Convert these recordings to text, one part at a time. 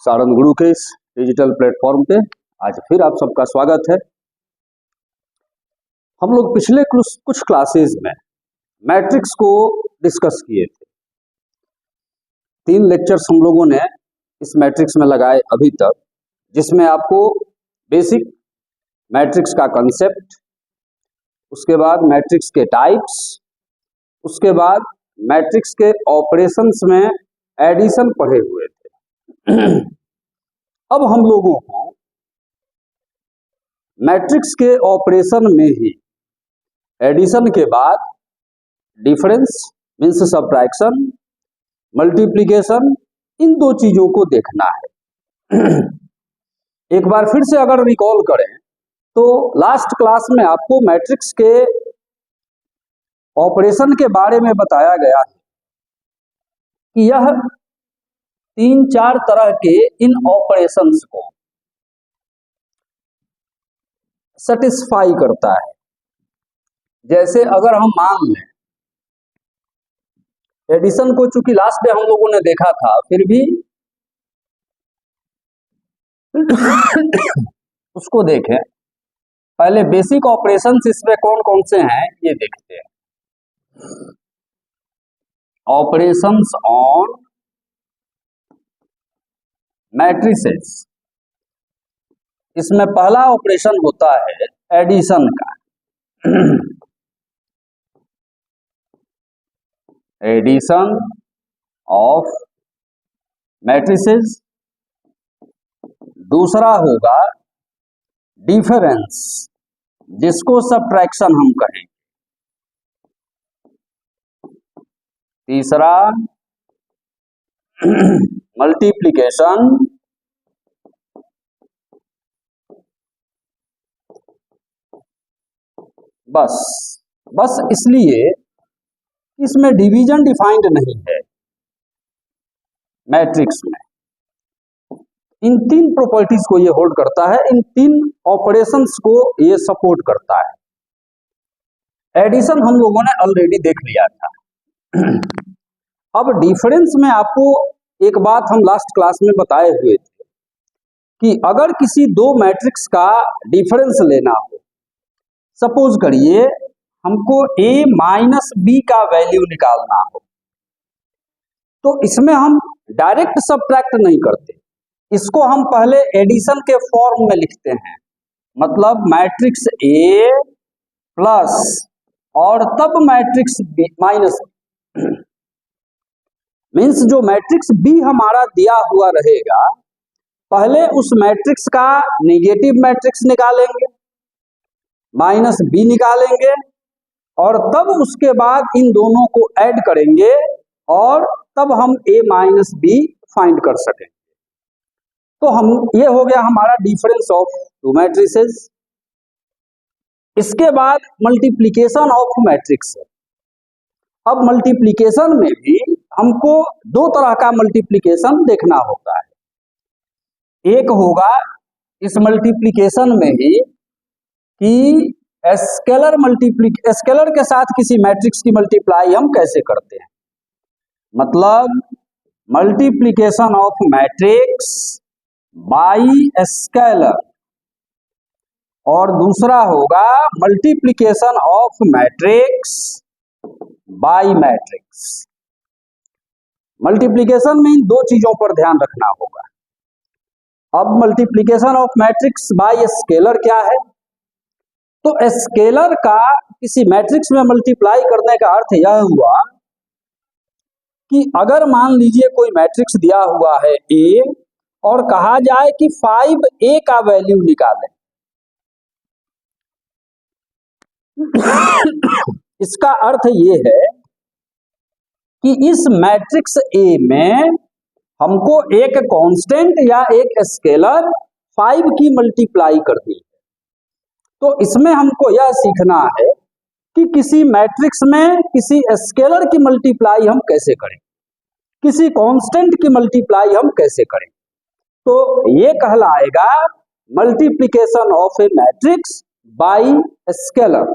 सारंग गुरु के इस digital platform पे आज फिर आप सबका स्वागत है। हम लोग पिछले कुछ क्लासेस में मैट्रिक्स को डिस्कस किए थे। 3 लेक्चर्स हम लोगों ने इस मैट्रिक्स में लगाए अभी तक, जिसमें आपको बेसिक मैट्रिक्स का कंसेप्ट, उसके बाद मैट्रिक्स के टाइप्स, उसके बाद मैट्रिक्स के ऑपरेशंस में एडिशन पढ़े हुए थे। अब हम लोगों को मैट्रिक्स के ऑपरेशन में ही एडिशन के बाद डिफरेंस मीन्स सब्ट्रैक्शन, मल्टीप्लिकेशन, इन 2 चीजों को देखना है। एक बार फिर से अगर रिकॉल करें तो लास्ट क्लास में आपको मैट्रिक्स के ऑपरेशन के बारे में बताया गया है कि यह 3-4 तरह के इन ऑपरेशंस को सेटिस्फाई करता है। जैसे अगर हम मान लें एडिशन को, चूंकि लास्ट डे हम लोगों ने देखा था, फिर भी उसको देखें। पहले बेसिक ऑपरेशंस इसमें कौन कौन से हैं ये देखते हैं। ऑपरेशंस ऑन मैट्रिसेस, इसमें पहला ऑपरेशन होता है एडिशन का। Addition of matrices. दूसरा होगा डिफरेंस, जिसको सब्ट्रैक्शन हम कहेंगे। तीसरा मल्टीप्लिकेशन। बस इसलिए इसमें डिवीजन डिफाइंड नहीं है मैट्रिक्स में। इन 3 प्रॉपर्टीज को ये होल्ड करता है, इन 3 ऑपरेशंस को ये सपोर्ट करता है। एडिशन हम लोगों ने ऑलरेडी देख लिया था। अब डिफरेंस में आपको एक बात हम लास्ट क्लास में बताए हुए थे कि अगर किसी 2 मैट्रिक्स का डिफरेंस लेना हो, सपोज करिए हमको a माइनस b का वैल्यू निकालना हो, तो इसमें हम डायरेक्ट सब्ट्रैक्ट नहीं करते, इसको हम पहले एडिशन के फॉर्म में लिखते हैं। मतलब मैट्रिक्स a प्लस और तब मैट्रिक्स b माइनस मीन्स जो मैट्रिक्स b हमारा दिया हुआ रहेगा, पहले उस मैट्रिक्स का नेगेटिव मैट्रिक्स निकालेंगे, माइनस b निकालेंगे, और तब उसके बाद इन दोनों को ऐड करेंगे और तब हम a माइनस b फाइंड कर सकेंगे। तो ये हो गया हमारा डिफरेंस ऑफ 2 मैट्रिसेस। इसके बाद मल्टीप्लिकेशन ऑफ मैट्रिक्स है। अब मल्टीप्लिकेशन में भी हमको 2 तरह का मल्टीप्लिकेशन देखना होता है। एक होगा इस मल्टीप्लिकेशन में ही कि स्केलर के साथ किसी मैट्रिक्स की मल्टीप्लाई हम कैसे करते हैं। मतलब multiplication of matrix by scalar, और दूसरा होगा multiplication of matrix by matrix. Multiplication में इन 2 चीजों पर ध्यान रखना होगा। अब multiplication of matrix by scalar क्या है? तो स्केलर का किसी मैट्रिक्स में मल्टीप्लाई करने का अर्थ यह हुआ कि अगर मान लीजिए कोई मैट्रिक्स दिया हुआ है A और कहा जाए कि 5A का वैल्यू निकालें, इसका अर्थ ये है कि इस मैट्रिक्स A में हमको एक कांस्टेंट या एक स्केलर 5 की मल्टीप्लाई करनी है। तो इसमें हमको यह सीखना है कि किसी मैट्रिक्स में किसी स्केलर की मल्टीप्लाई हम कैसे करें, किसी कांस्टेंट की मल्टीप्लाई हम कैसे करें। तो ये कहलाएगा multiplication of a matrix by scalar.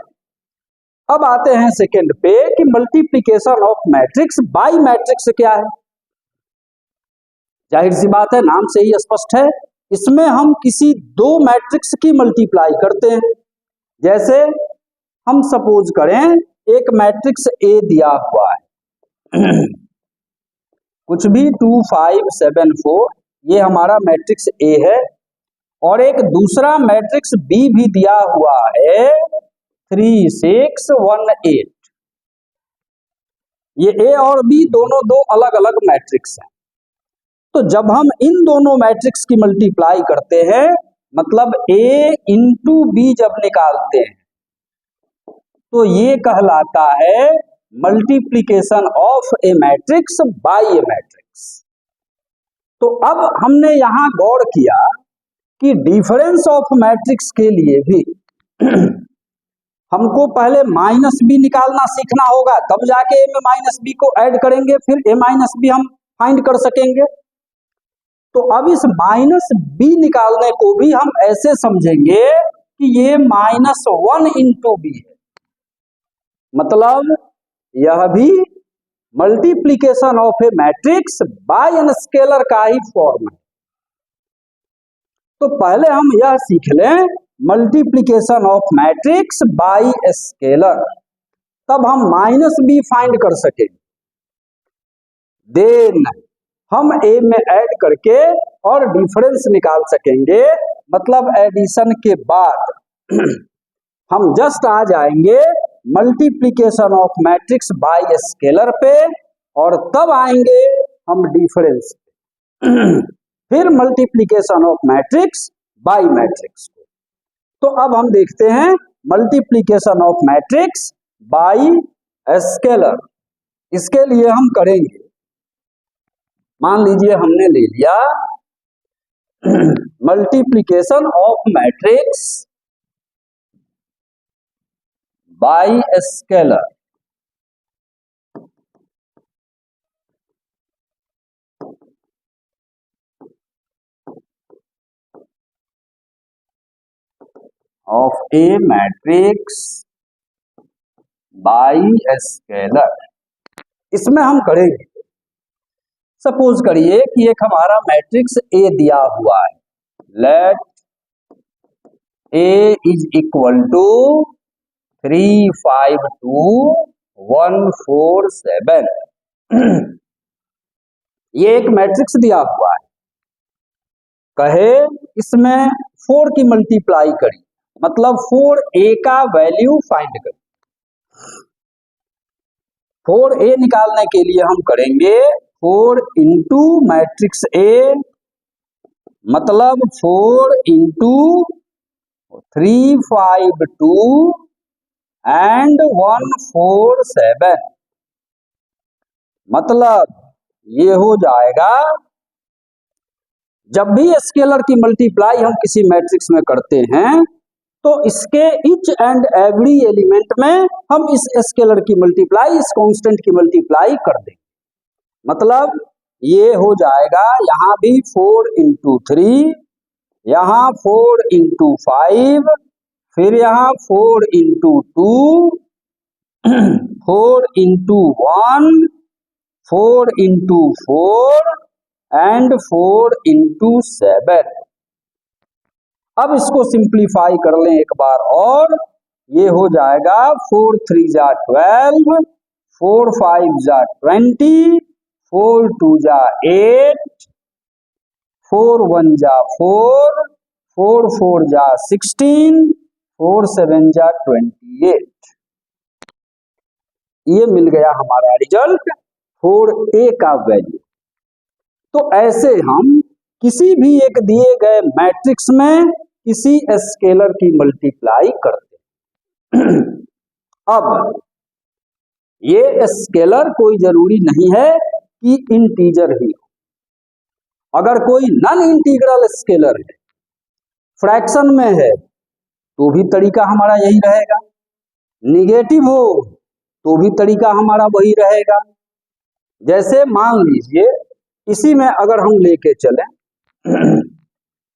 अब आते हैं सेकंड पे कि multiplication of matrix by matrix क्या है। जाहिर सी बात है, नाम से ही स्पष्ट है, इसमें हम किसी दो मैट्रिक्स की मल्टीप्लाई करते हैं। जैसे हम सपोज करें एक मैट्रिक्स ए दिया हुआ है कुछ भी 2 5 7 4, ये हमारा मैट्रिक्स ए है, और एक दूसरा मैट्रिक्स बी भी दिया हुआ है 3 6 1 8। ये ए और बी दोनों दो अलग अलग मैट्रिक्स हैं। तो जब हम इन दोनों मैट्रिक्स की मल्टीप्लाई करते हैं, मतलब ए इंटू बी जब निकालते हैं, तो ये कहलाता है multiplication of a matrix bye A matrix. तो अब हमने यहां गौर किया कि डिफरेंस ऑफ मैट्रिक्स के लिए भी हमको पहले माइनस बी निकालना सीखना होगा, तब जाके ए में माइनस बी को ऐड करेंगे, फिर ए माइनस बी हम फाइंड कर सकेंगे। तो अब इस माइनस बी निकालने को भी हम ऐसे समझेंगे कि ये -1 इंटू बी है, मतलब यह भी multiplication of a matrix by an scalar का ही फॉर्म है। तो पहले हम यह सीख लें multiplication of matrix by scalar, तब हम माइनस बी फाइंड कर सकें। देन हम ए में ऐड करके और डिफरेंस निकाल सकेंगे, मतलब एडिशन के बाद हम जस्ट आ जाएंगे multiplication of matrix by scalar पे, और तब आएंगे हम डिफरेंस पे फिर multiplication of matrix bye matrix को। तो अब हम देखते हैं multiplication of matrix by scalar. इसके लिए हम करेंगे, मान लीजिए हमने ले लिया multiplication of matrix by scalar. Of a matrix by scalar. इसमें हम करेंगे, सपोज करिए कि एक हमारा मैट्रिक्स ए दिया हुआ है, let A is equal to 3 5 2 1 4 7। ये एक मैट्रिक्स दिया हुआ है, कहे इसमें 4 की मल्टीप्लाई करी, मतलब 4a का वैल्यू फाइंड करी। 4a निकालने के लिए हम करेंगे 4 इंटू मैट्रिक्स ए, मतलब 4 इंटू 3 5 2 एंड 1 4 7, मतलब ये हो जाएगा, जब भी स्केलर की मल्टीप्लाई हम किसी मैट्रिक्स में करते हैं तो इसके ईच एंड एवरी एलिमेंट में हम इस स्केलर की मल्टीप्लाई, इस कांस्टेंट की मल्टीप्लाई कर देंगे। मतलब ये हो जाएगा यहां भी 4 इंटू 3, यहां 4 इंटू 5, फिर यहां 4 into 2, 4 into 1, 4 into 4 and 4 into 7। अब इसको सिंप्लीफाई कर लें एक बार और, ये हो जाएगा 4 3 जा 12, 4 5 जा 20, 4 2 जा 8, 4 1 जा 4, 4 4 जा 16, 4 7 जा 28। ये मिल गया हमारा रिजल्ट 4a का वैल्यू। तो ऐसे हम किसी भी एक दिए गए मैट्रिक्स में किसी स्केलर की मल्टीप्लाई करते हैं। अब ये स्केलर कोई जरूरी नहीं है कि इंटीजर ही हो। अगर कोई नॉन इंटीग्रल स्केलर है, फ्रैक्शन में है, तो भी तरीका हमारा यही रहेगा। निगेटिव हो तो भी तरीका हमारा वही रहेगा। जैसे मान लीजिए इसी में अगर हम लेके चलें,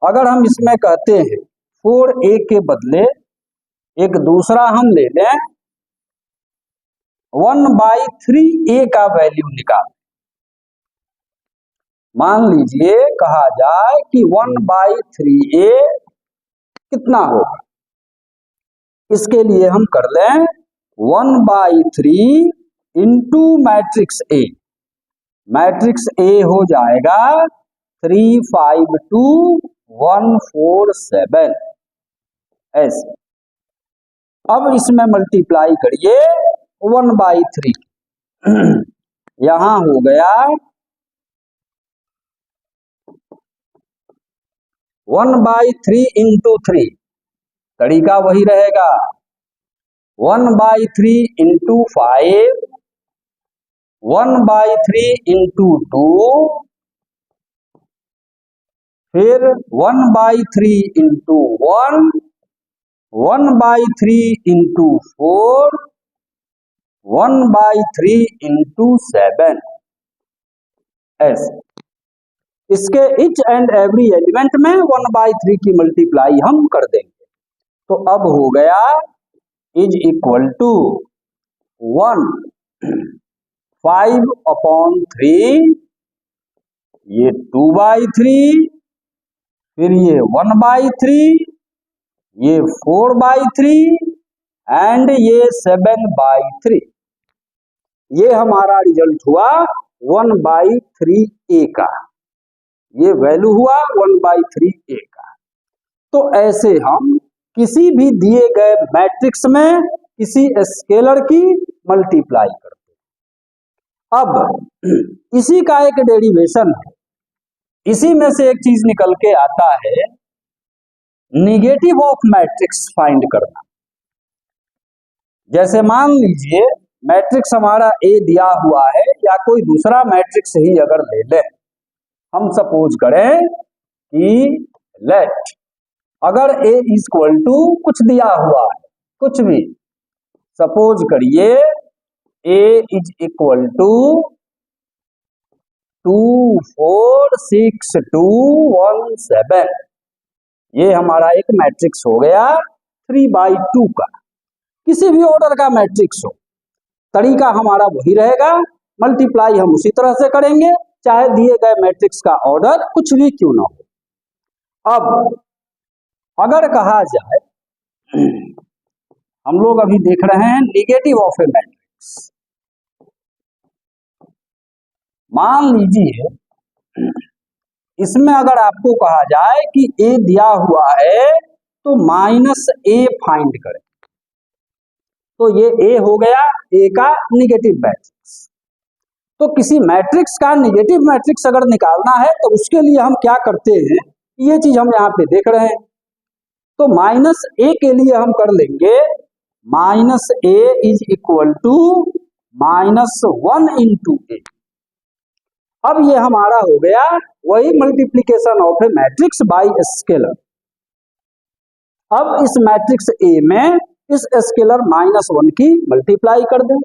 अगर हम इसमें कहते हैं 4a के बदले एक दूसरा हम ले लें 1/3a का वैल्यू निकाल, मान लीजिए कहा जाए कि 1/3a कितना होगा, इसके लिए हम कर लें 1/3 into matrix A. Matrix A हो जाएगा 352147 ऐसे। अब इसमें मल्टीप्लाई करिए 1/3, यहां हो गया 1/3 इंटू 3, तरीका वही रहेगा 1/3 इंटू 5, 1/3 इंटू 2, फिर 1/3 इंटू 1, 1/3 इंटू 4, 1/3 इंटू 7 ऐसे। इसके इच एंड एवरी एलिमेंट में 1/3 की मल्टीप्लाई हम कर देंगे। तो अब हो गया इज इक्वल टू 1 5/3, ये 2/3, फिर ये 1/3, ये 4/3 एंड ये 7/3। ये हमारा रिजल्ट हुआ 1/3a का, ये वैल्यू हुआ 1/3a का। तो ऐसे हम किसी भी दिए गए मैट्रिक्स में किसी स्केलर की मल्टीप्लाई करते हैं। अब इसी का एक डेरिवेशन है, इसी में से एक चीज निकल के आता है निगेटिव ऑफ मैट्रिक्स फाइंड करना। जैसे मान लीजिए मैट्रिक्स हमारा ए दिया हुआ है, या कोई दूसरा मैट्रिक्स ही अगर ले लें, हम सपोज करें कि लेट अगर ए इक्वल टू कुछ दिया हुआ है, कुछ भी सपोज करिए ए इज इक्वल टू 24617, ये हमारा एक मैट्रिक्स हो गया 3/2 का, किसी भी ऑर्डर का मैट्रिक्स हो, तरीका हमारा वही रहेगा, मल्टीप्लाई हम उसी तरह से करेंगे, चाहे दिए गए मैट्रिक्स का ऑर्डर कुछ भी क्यों ना हो। अब अगर कहा जाए, हम लोग अभी देख रहे हैं निगेटिव ऑफ ए मैट्रिक्स। मान लीजिए इसमें अगर आपको कहा जाए कि ए दिया हुआ है तो -a फाइंड करें, तो ये ए हो गया ए का निगेटिव मैट्रिक्स। तो किसी मैट्रिक्स का निगेटिव मैट्रिक्स अगर निकालना है तो उसके लिए हम क्या करते हैं, ये चीज हम यहाँ पे देख रहे हैं। तो -a के लिए हम कर लेंगे -a is equal to -1 into A. अब ये हमारा हो गया वही multiplication of a matrix by scalar. अब इस मैट्रिक्स ए में इस स्केलर -1 की मल्टीप्लाई कर दें,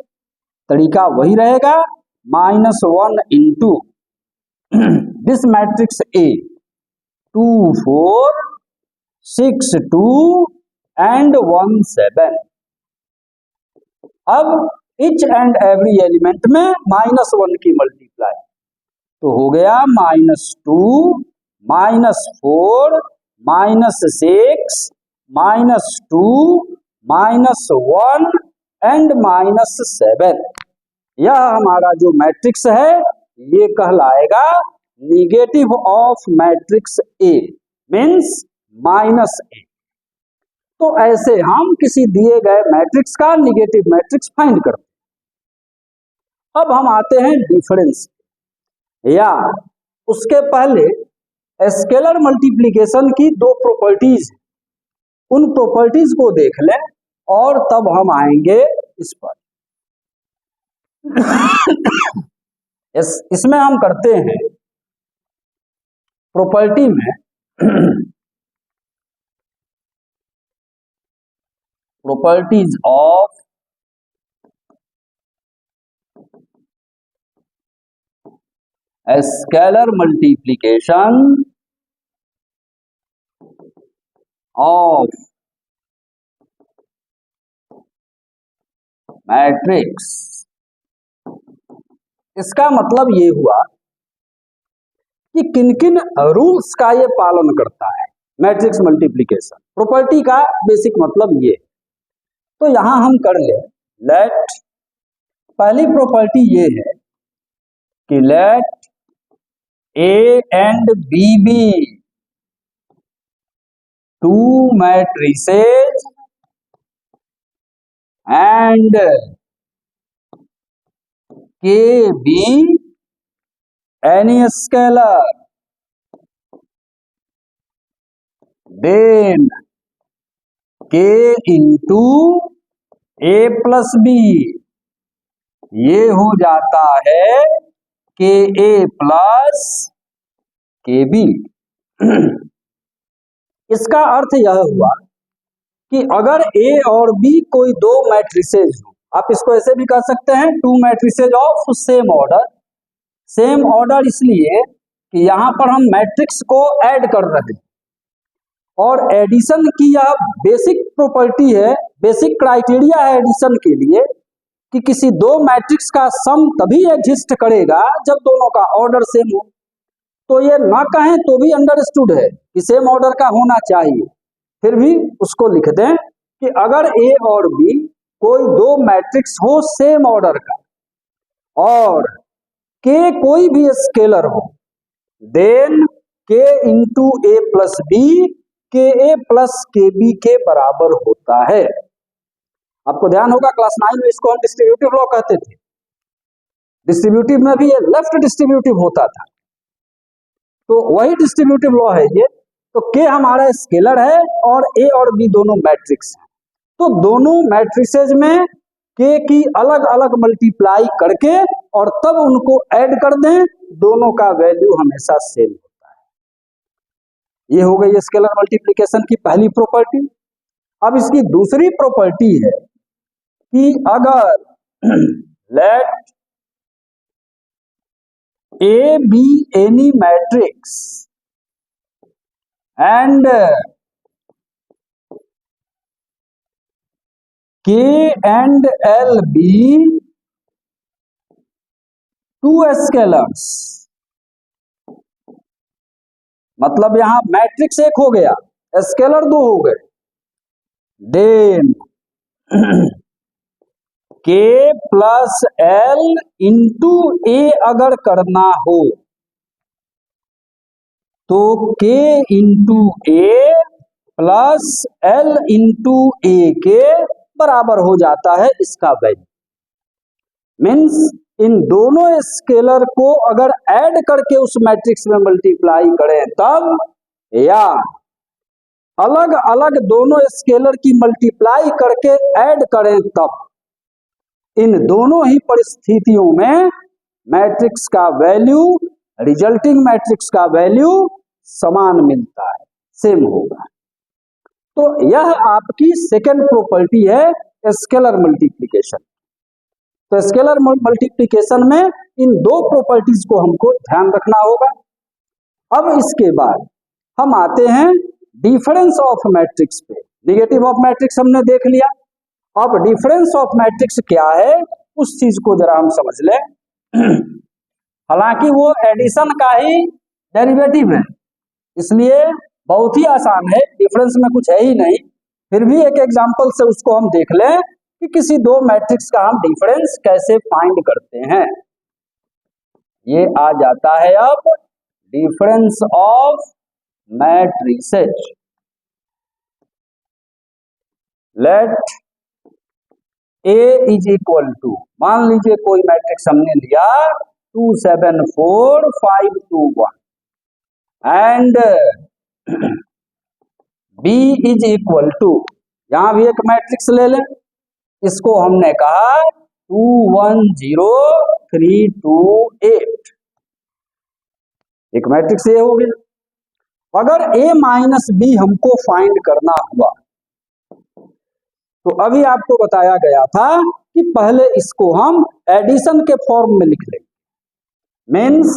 तरीका वही रहेगा -1 into this matrix A 2 4 6 2 and 1 7। अब इच एंड एवरी एलिमेंट में -1 की मल्टीप्लाई, तो हो गया -2 -4 -6 -2 -1 एंड -7। यह हमारा जो मैट्रिक्स है ये कहलाएगा negative of matrix A, means -a। तो ऐसे हम किसी दिए गए मैट्रिक्स का निगेटिव मैट्रिक्स फाइंड करते हैं। अब हम आते हैं डिफरेंस, या उसके पहले स्केलर मल्टीप्लिकेशन की दो प्रॉपर्टीज, उन प्रॉपर्टीज को देख लें और तब हम आएंगे इस पर। इसमें हम करते हैं प्रॉपर्टी में properties of scalar multiplication of matrix. इसका मतलब ये हुआ कि किन किन रूल्स का ये पालन करता है मैट्रिक्स मल्टीप्लिकेशन। प्रॉपर्टी का बेसिक मतलब ये। तो यहां हम कर ले, लेट, पहली प्रॉपर्टी ये है कि let A and B be two matrices and K be any scalar, then K into A plus B, ये हो जाता है के ए प्लस के बी। इसका अर्थ यह हुआ कि अगर ए और बी कोई दो मैट्रिसेज हो, आप इसको ऐसे भी कह सकते हैं two matrices of same order. Same order इसलिए कि यहां पर हम मैट्रिक्स को ऐड कर रहे हैं और एडिशन की यह बेसिक प्रॉपर्टी है, बेसिक क्राइटेरिया है एडिशन के लिए कि किसी दो मैट्रिक्स का सम तभी एग्जिस्ट करेगा जब दोनों का ऑर्डर सेम हो। तो ये ना कहें तो भी अंडरस्टूड है कि सेम ऑर्डर का होना चाहिए, फिर भी उसको लिख दें कि अगर ए और बी कोई दो मैट्रिक्स हो सेम ऑर्डर का और के कोई भी स्केलर हो, then K into A plus B के ए प्लस के बी के बराबर होता है। आपको ध्यान होगा क्लास 9 में इसको हम डिस्ट्रीब्यूटिव लॉ कहते थे। डिस्ट्रीब्यूटिव में भी ये लेफ्ट डिस्ट्रीब्यूटिव होता था, तो वही डिस्ट्रीब्यूटिव लॉ है ये। तो के हमारा स्केलर है और ए और बी दोनों मैट्रिक्स है, तो दोनों मैट्रिसेज में के की अलग अलग मल्टीप्लाई करके और तब उनको ऐड कर दें, दोनों का वैल्यू हमेशा सेम होता है। ये हो गई स्केलर मल्टीप्लिकेशन की पहली प्रॉपर्टी। अब इसकी दूसरी प्रॉपर्टी है कि अगर let A B any matrix and K and L be two scalars, मतलब यहां मैट्रिक्स एक हो गया, स्केलर दो हो गए, देन के प्लस एल इंटू ए अगर करना हो तो के into A plus L into ए के बराबर हो जाता है इसका वैल्यू। मीन्स इन दोनों स्केलर को अगर ऐड करके उस मैट्रिक्स में मल्टीप्लाई करें तब, या अलग अलग दोनों स्केलर की मल्टीप्लाई करके ऐड करें तब, इन दोनों ही परिस्थितियों में मैट्रिक्स का वैल्यू, रिजल्टिंग मैट्रिक्स का वैल्यू समान मिलता है, सेम होगा। तो यह आपकी सेकेंड प्रॉपर्टी है स्केलर मल्टीप्लिकेशन। तो स्केलर मल्टीप्लिकेशन में इन दो प्रॉपर्टीज को हमको ध्यान रखना होगा। अब इसके बाद हम आते हैं डिफरेंस ऑफ मैट्रिक्स पे। नेगेटिव ऑफ मैट्रिक्स हमने देख लिया, अब डिफरेंस ऑफ मैट्रिक्स क्या है उस चीज को जरा हम समझ लें। हालांकि वो एडिशन का ही डेरिवेटिव है, इसलिए बहुत ही आसान है, डिफरेंस में कुछ है ही नहीं। फिर भी एक एग्जांपल से उसको हम देख लें कि किसी दो मैट्रिक्स का हम डिफरेंस कैसे फाइंड करते हैं। ये आ जाता है अब difference of matrices. Let A is equal to, मान लीजिए कोई मैट्रिक्स हमने लिया 2 7 4 5 2 1 and B is equal to, यहां भी एक मैट्रिक्स ले लें, इसको हमने कहा 2 1 0 3 2 8, एक मैट्रिक्स ये हो गया। अगर A माइनस बी हमको फाइंड करना हुआ तो अभी आपको बताया गया था कि पहले इसको हम एडिशन के फॉर्म में लिख लेंगे। मीन्स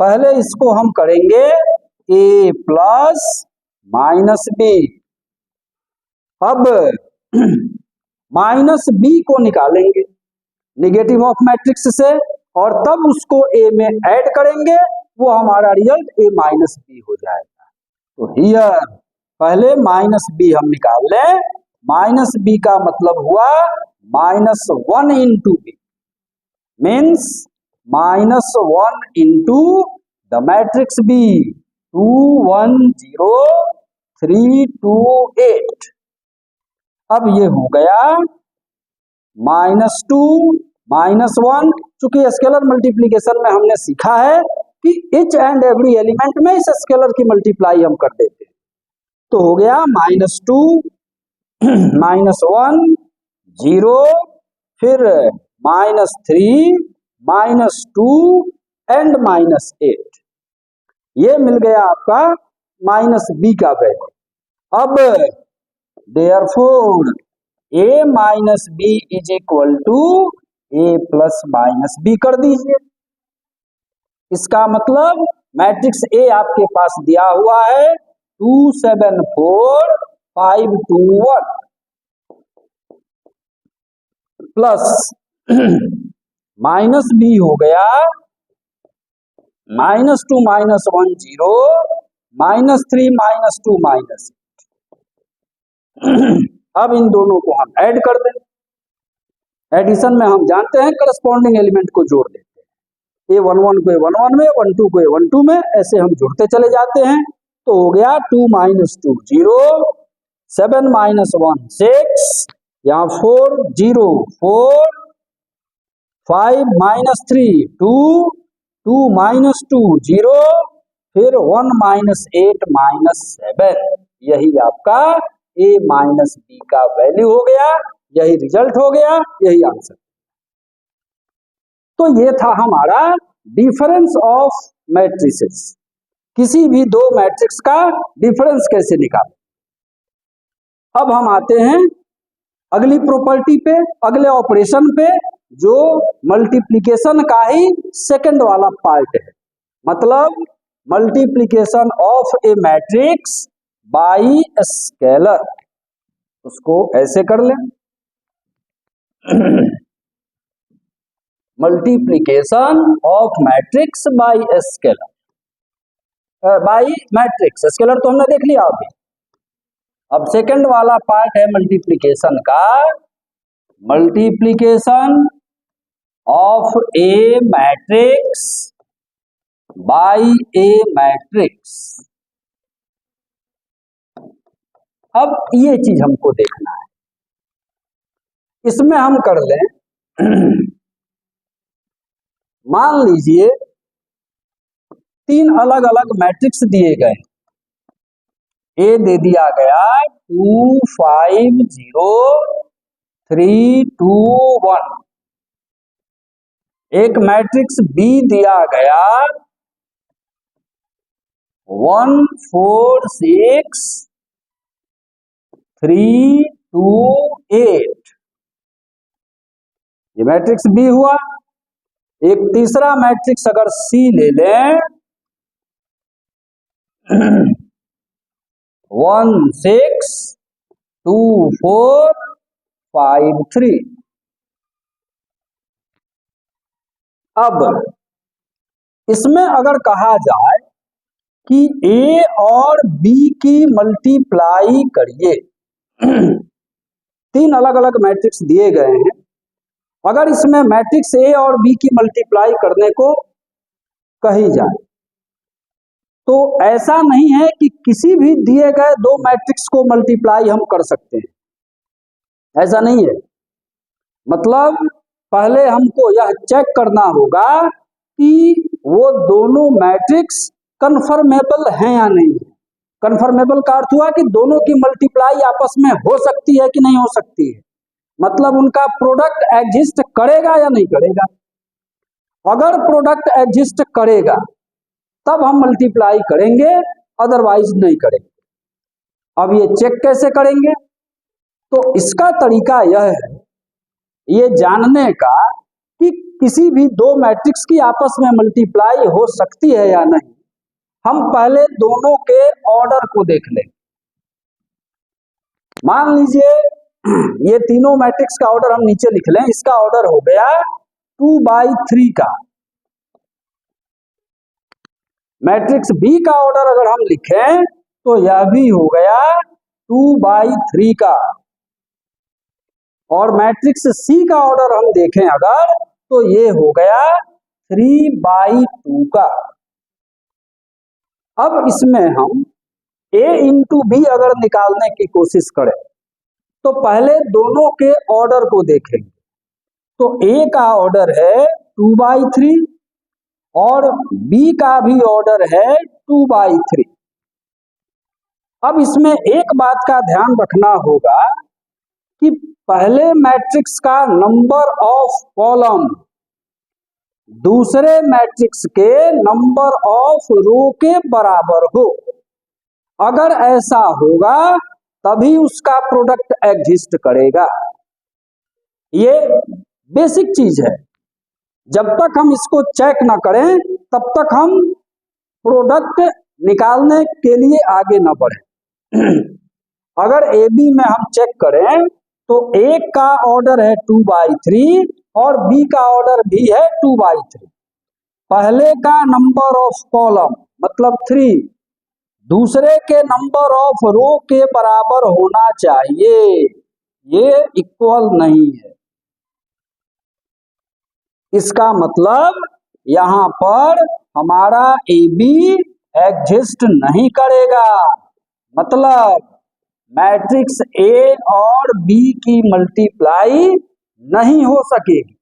पहले इसको हम करेंगे A प्लस माइनस बी। अब माइनस बी को निकालेंगे नेगेटिव ऑफ मैट्रिक्स से और तब उसको A में ऐड करेंगे, वो हमारा रिजल्ट a माइनस बी हो जाएगा। तो हियर पहले माइनस बी हम निकाल लें। माइनस बी का मतलब हुआ -1 into B, means -1 into the matrix B 2 1 0 3 2 8। अब ये हो गया -2 -1। चूंकि स्केलर मल्टीप्लीकेशन में हमने सीखा है कि ईच एंड एवरी एलिमेंट में इस स्केलर की मल्टीप्लाई हम कर देते हैं। तो हो गया -2 -1 0 फिर -3 -2 एंड -8। ये मिल गया आपका माइनस बी का वैल्यू। अब therefore a minus B is equal to a plus minus B कर दीजिए। इसका मतलब मैट्रिक्स A आपके पास दिया हुआ है 2 7 4 5 2 1 प्लस माइनस बी हो गया -2 -1 0 -3 -2 -8। अब इन दोनों को हम ऐड कर दें। एडिशन में हम जानते हैं करस्पॉन्डिंग एलिमेंट को जोड़ देते हैं। A11 को A11 में, 12 को A12 में, ऐसे हम जुड़ते चले जाते हैं। तो हो गया 2 -2 0 7 -1 6, यहाँ 4 0 4 5 -3 2 2 -2 0 फिर 1 -8 -7। यही आपका a माइनस बी का वैल्यू हो गया, यही रिजल्ट हो गया, यही आंसर। तो ये था हमारा डिफरेंस ऑफ मैट्रिसेस। किसी भी दो मैट्रिक्स का डिफरेंस कैसे निकालें। अब हम आते हैं अगली प्रॉपर्टी पे, अगले ऑपरेशन पे, जो मल्टीप्लिकेशन का ही सेकंड वाला पार्ट है। मतलब multiplication of a matrix by scalar. उसको ऐसे कर लें multiplication of matrix by scalar, by matrix. Scalar तो हमने देख लिया अभी। अब सेकंड वाला पार्ट है मल्टीप्लिकेशन का, multiplication of a matrix by A matrix. अब ये चीज हमको देखना है। इसमें हम कर लें मान लीजिए 3 अलग अलग मैट्रिक्स दिए गए। ए दे दिया गया 2 5 0 3 2 1। एक मैट्रिक्स बी दिया गया 1 4 6 3 2 8। ये मैट्रिक्स बी हुआ। एक तीसरा मैट्रिक्स अगर सी ले लें 1 6 2 4 5 3। अब इसमें अगर कहा जाए कि ए और बी की मल्टीप्लाई करिए 3 अलग अलग मैट्रिक्स दिए गए हैं। अगर इसमें मैट्रिक्स ए और बी की मल्टीप्लाई करने को कही जाए तो ऐसा नहीं है कि किसी भी दिए गए दो मैट्रिक्स को मल्टीप्लाई हम कर सकते हैं, ऐसा नहीं है। मतलब पहले हमको यह चेक करना होगा कि वो दोनों मैट्रिक्स कन्फर्मेबल हैं या नहीं। कन्फर्मेबल का अर्थ हुआ कि दोनों की मल्टीप्लाई आपस में हो सकती है कि नहीं हो सकती है। मतलब उनका प्रोडक्ट एग्जिस्ट करेगा या नहीं करेगा। अगर प्रोडक्ट एग्जिस्ट करेगा तब हम मल्टीप्लाई करेंगे, अदरवाइज नहीं करेंगे। अब ये चेक कैसे करेंगे? तो इसका तरीका यह है ये जानने का कि किसी भी दो मैट्रिक्स की आपस में मल्टीप्लाई हो सकती है या नहीं। हम पहले दोनों के ऑर्डर को देख लें। मान लीजिए ये तीनों मैट्रिक्स का ऑर्डर हम नीचे लिख लें। इसका ऑर्डर हो गया 2/3 का। मैट्रिक्स बी का ऑर्डर अगर हम लिखें तो यह भी हो गया 2/3 का, और मैट्रिक्स सी का ऑर्डर हम देखें अगर तो ये हो गया 3/2 का। अब इसमें हम a इंटू बी अगर निकालने की कोशिश करें तो पहले दोनों के ऑर्डर को देखेंगे। तो a का ऑर्डर है 2/3 और b का भी ऑर्डर है 2/3। अब इसमें एक बात का ध्यान रखना होगा कि पहले मैट्रिक्स का नंबर ऑफ कॉलम दूसरे मैट्रिक्स के नंबर ऑफ रो के बराबर हो। अगर ऐसा होगा तभी उसका प्रोडक्ट एग्जिस्ट करेगा। ये बेसिक चीज है, जब तक हम इसको चेक ना करें तब तक हम प्रोडक्ट निकालने के लिए आगे ना बढ़े। अगर ए बी में हम चेक करें तो ए का ऑर्डर है 2/3 और बी का ऑर्डर भी है 2/3। पहले का नंबर ऑफ कॉलम मतलब 3 दूसरे के नंबर ऑफ रो के बराबर होना चाहिए, ये इक्वल नहीं है। इसका मतलब यहां पर हमारा ए बी एग्जिस्ट नहीं करेगा, मतलब मैट्रिक्स ए और बी की मल्टीप्लाई नहीं हो सकेगी।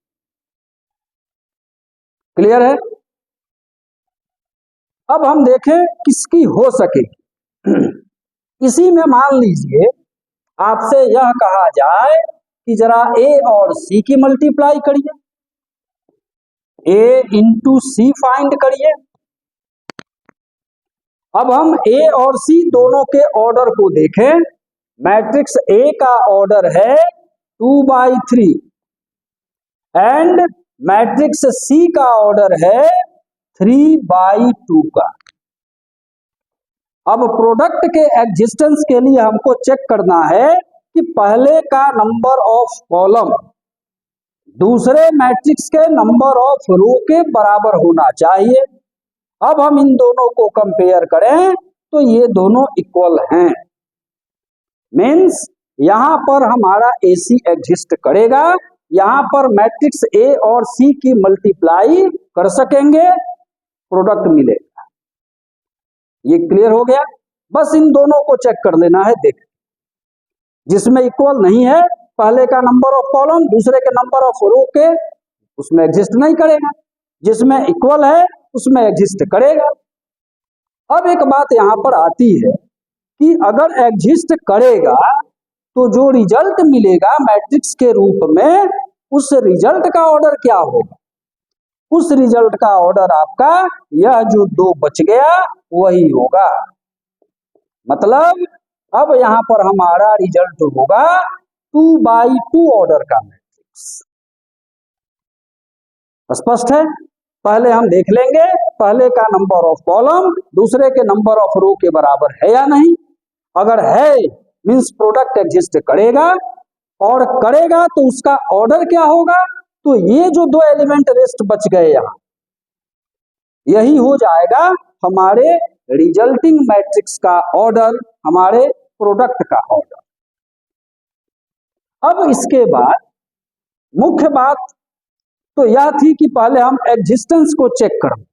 क्लियर है? अब हम देखें किसकी हो सकेगी। इसी में मान लीजिए आपसे यह कहा जाए कि जरा ए और सी की मल्टीप्लाई करिए, ए इंटू सी फाइंड करिए। अब हम ए और सी दोनों के ऑर्डर को देखें। मैट्रिक्स ए का ऑर्डर है 2/3 एंड मैट्रिक्स सी का ऑर्डर है 3/2 का। अब प्रोडक्ट के एग्जिस्टेंस के लिए हमको चेक करना है कि पहले का नंबर ऑफ कॉलम दूसरे मैट्रिक्स के नंबर ऑफ रो के बराबर होना चाहिए। अब हम इन दोनों को कंपेयर करें तो ये दोनों इक्वल हैं, मीन्स यहां पर हमारा AC एग्जिस्ट करेगा, यहां पर मैट्रिक्स ए और सी की मल्टीप्लाई कर सकेंगे, प्रोडक्ट मिलेगा। ये क्लियर हो गया? बस इन दोनों को चेक कर लेना है। देख, जिसमें इक्वल नहीं है पहले का नंबर ऑफ कॉलम दूसरे के नंबर ऑफ रो के, उसमें एग्जिस्ट नहीं करेगा, जिसमें इक्वल है उसमें एग्जिस्ट करेगा। अब एक बात यहां पर आती है कि अगर एग्जिस्ट करेगा तो जो रिजल्ट मिलेगा मैट्रिक्स के रूप में, उस रिजल्ट का ऑर्डर क्या होगा? उस रिजल्ट का ऑर्डर आपका यह जो 2 बच गया वही होगा। मतलब अब यहां पर हमारा रिजल्ट होगा 2/2 ऑर्डर का मैट्रिक्स। स्पष्ट है? पहले हम देख लेंगे पहले का नंबर ऑफ कॉलम दूसरे के नंबर ऑफ रो के बराबर है या नहीं। अगर है मींस प्रोडक्ट एग्जिस्ट करेगा, और करेगा तो उसका ऑर्डर क्या होगा? तो ये जो 2 एलिमेंट रेस्ट बच गए यहां, यही हो जाएगा हमारे रिजल्टिंग मैट्रिक्स का ऑर्डर, हमारे प्रोडक्ट का ऑर्डर। अब इसके बाद मुख्य बात तो यह थी कि पहले हम एग्जिस्टेंस को चेक करें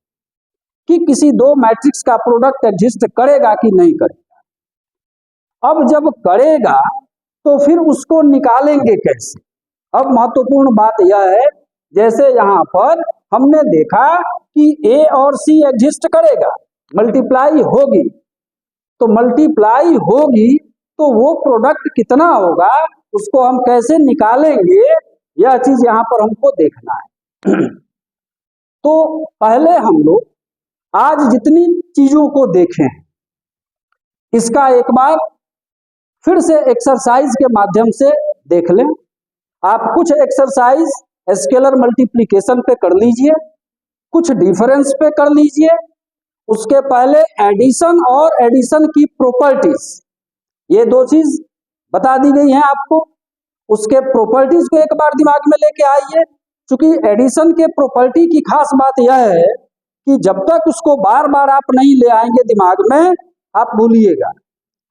कि किसी 2 मैट्रिक्स का प्रोडक्ट एग्जिस्ट करेगा कि नहीं करेगा। अब जब करेगा तो फिर उसको निकालेंगे कैसे? अब महत्वपूर्ण बात यह है, जैसे यहां पर हमने देखा कि ए और सी एग्जिस्ट करेगा, मल्टीप्लाई होगी, तो मल्टीप्लाई होगी तो वो प्रोडक्ट कितना होगा उसको हम कैसे निकालेंगे, यह चीज यहां पर हमको देखना है। तो पहले हम लोग आज जितनी चीजों को देखें इसका एक बार फिर से एक्सरसाइज के माध्यम से देख लें। आप कुछ एक्सरसाइज स्केलर मल्टीप्लिकेशन पे कर लीजिए, कुछ डिफरेंस पे कर लीजिए, उसके पहले एडिशन और एडिशन की प्रॉपर्टीज, ये 2 चीज बता दी गई हैं आपको। उसके प्रॉपर्टीज को एक बार दिमाग में लेके आइए। चूंकि एडिशन के प्रॉपर्टी की खास बात यह है कि जब तक उसको बार बार आप नहीं ले आएंगे दिमाग में, आप भूलिएगा।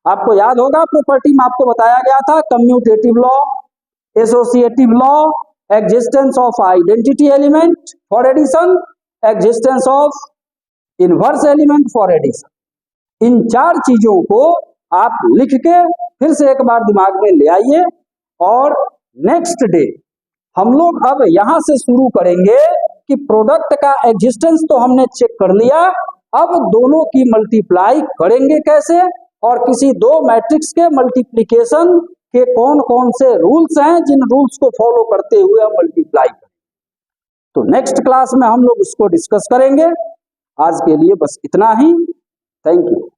आपको याद होगा प्रॉपर्टी में आपको बताया गया था commutative law, associative law, existence of identity element for addition, existence of inverse element for addition. इन 4 चीजों को आप लिख के फिर से एक बार दिमाग में ले आइए, और नेक्स्ट डे हम लोग अब यहां से शुरू करेंगे कि प्रोडक्ट का एग्जिस्टेंस तो हमने चेक कर लिया, अब दोनों की मल्टीप्लाई करेंगे कैसे, और किसी 2 मैट्रिक्स के मल्टीप्लिकेशन के कौन कौन से रूल्स हैं जिन रूल्स को फॉलो करते हुए हम मल्टीप्लाई करें। तो नेक्स्ट क्लास में हम लोग उसको डिस्कस करेंगे। आज के लिए बस इतना ही। Thank you.